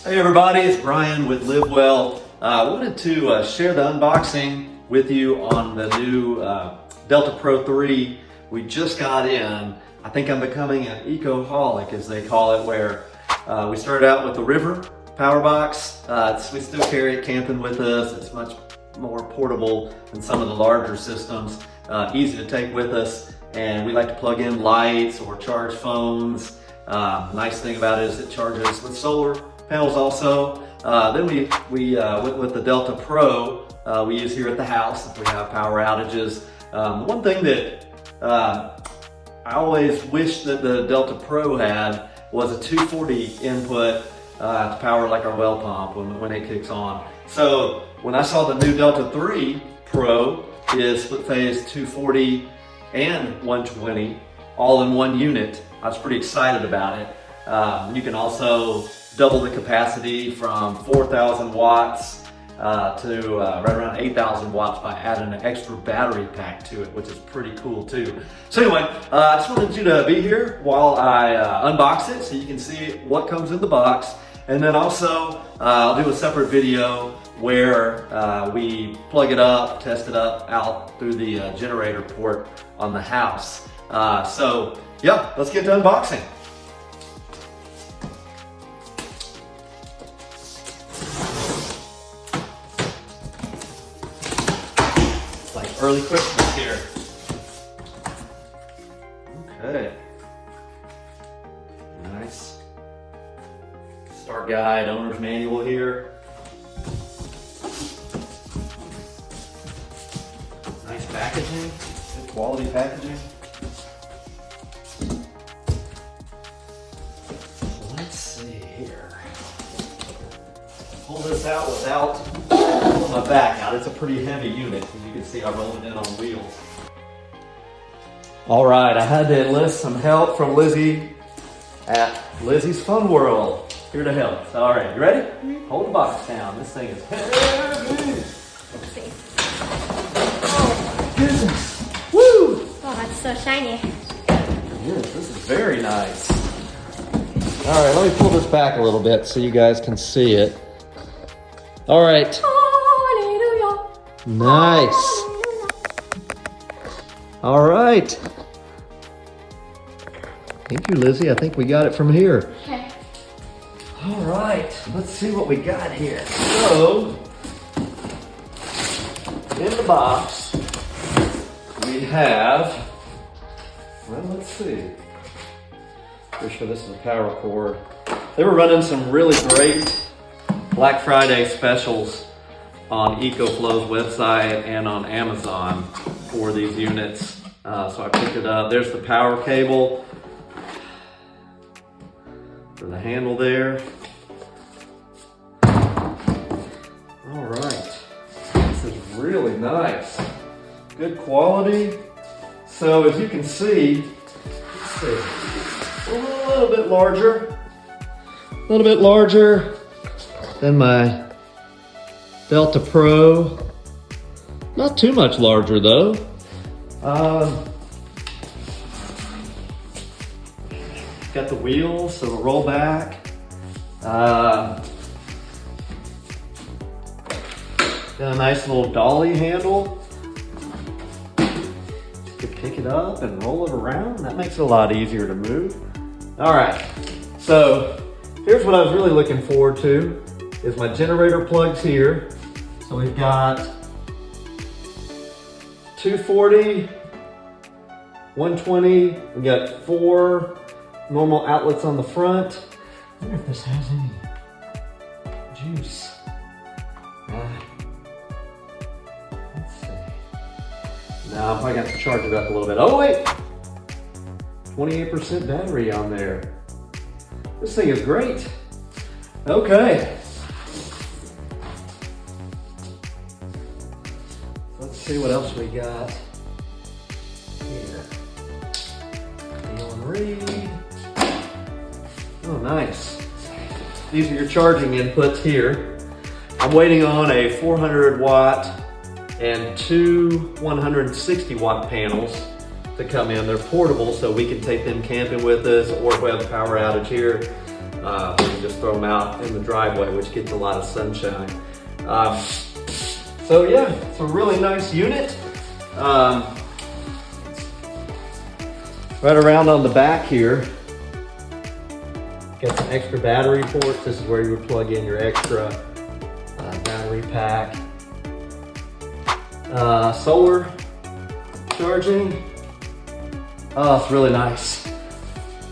Hey everybody, it's Brian with Live Well. I wanted to share the unboxing with you on the new Delta Pro 3 we just got in. I think I'm becoming an eco-holic, as they call it, where we started out with the River Power Box. We still carry it camping with us. It's much more portable than some of the larger systems. Easy to take with us, and we like to plug in lights or charge phones. Nice thing about it is it charges with solar panels also. Then we went with the Delta Pro we use here at the house if we have power outages. One thing that I always wish that the Delta Pro had was a 240 input to power like our well pump when it kicks on. So when I saw the new Delta 3 Pro is split phase 240 and 120 all in one unit, I was pretty excited about it. You can also double the capacity from 4,000 watts to right around 8,000 watts by adding an extra battery pack to it, which is pretty cool too. So anyway, I just wanted you to be here while I unbox it so you can see what comes in the box. And then also, I'll do a separate video where we plug it up, test it up out through the generator port on the house. So yeah, let's get to unboxing. Early Christmas here. Okay. Nice. Start guide, owner's manual here. Nice packaging, good quality packaging. Let's see here. Pull this out without pulling my back out. It's a pretty heavy unit. As you can see, I rolled it in on wheels. All right, I had to enlist some help from Lizzie at Lizzie's Fun World. Here to help. All right, you ready? Mm-hmm. Hold the box down. This thing is heavy. Let's see. Oh, goodness. Woo! Oh, that's so shiny. Yes, this is very nice. All right, let me pull this back a little bit so you guys can see it. All right. Hallelujah. Nice. All right. Thank you, Lizzie. I think we got it from here. Okay. All right. Let's see what we got here. So, in the box, we have, well, let's see. Pretty sure this is a power cord. They were running some really great Black Friday specials on EcoFlow's website and on Amazon for these units. So I picked it up. There's the power cable for the handle there. All right. This is really nice. Good quality. So as you can see, let's see, a little bit larger. A little bit larger than my Delta Pro. Not too much larger though. Got the wheels, so it'll roll back. Got a nice little dolly handle. You could pick it up and roll it around. That makes it a lot easier to move. All right, so here's what I was really looking forward to is my generator plugs here. So we've got 240, 120, we got 4 normal outlets on the front. I wonder if this has any juice. Let's see. Now I'm probably gonna have to charge it up a little bit. Oh wait, 28% battery on there. This thing is great. Okay. Let's see what else we got here. Neil and Reed. Oh, nice. These are your charging inputs here. I'm waiting on a 400 watt and 2 160 watt panels to come in. They're portable, so we can take them camping with us, or if we have a power outage here, You can just throw them out in the driveway, which gets a lot of sunshine. So yeah, it's a really nice unit. Right around on the back here, got some extra battery ports. This is where you would plug in your extra battery pack. Solar charging. Oh, it's really nice.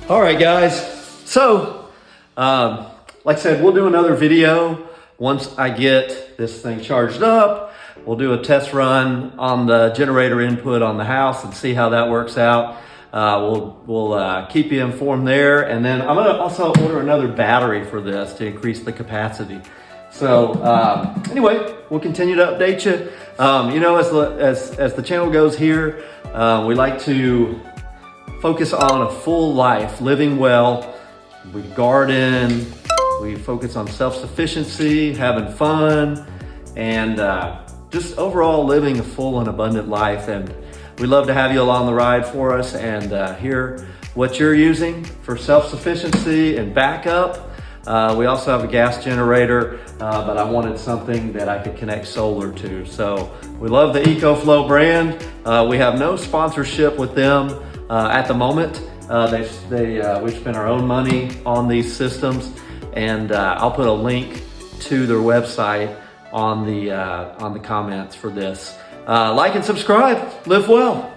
All right, guys. So, like I said, we'll do another video once I get this thing charged up. We'll do a test run on the generator input on the house and see how that works out. We'll keep you informed there. And then I'm gonna also order another battery for this to increase the capacity. So anyway, we'll continue to update you. You know, as the channel goes here, we like to focus on a full life, living well. We garden, we focus on self-sufficiency, having fun, and just overall living a full and abundant life. And we love to have you along the ride for us and hear what you're using for self-sufficiency and backup. We also have a gas generator, but I wanted something that I could connect solar to. So we love the EcoFlow brand. We have no sponsorship with them at the moment. We spent our own money on these systems, and I'll put a link to their website on the comments for this. Like and subscribe. Live well.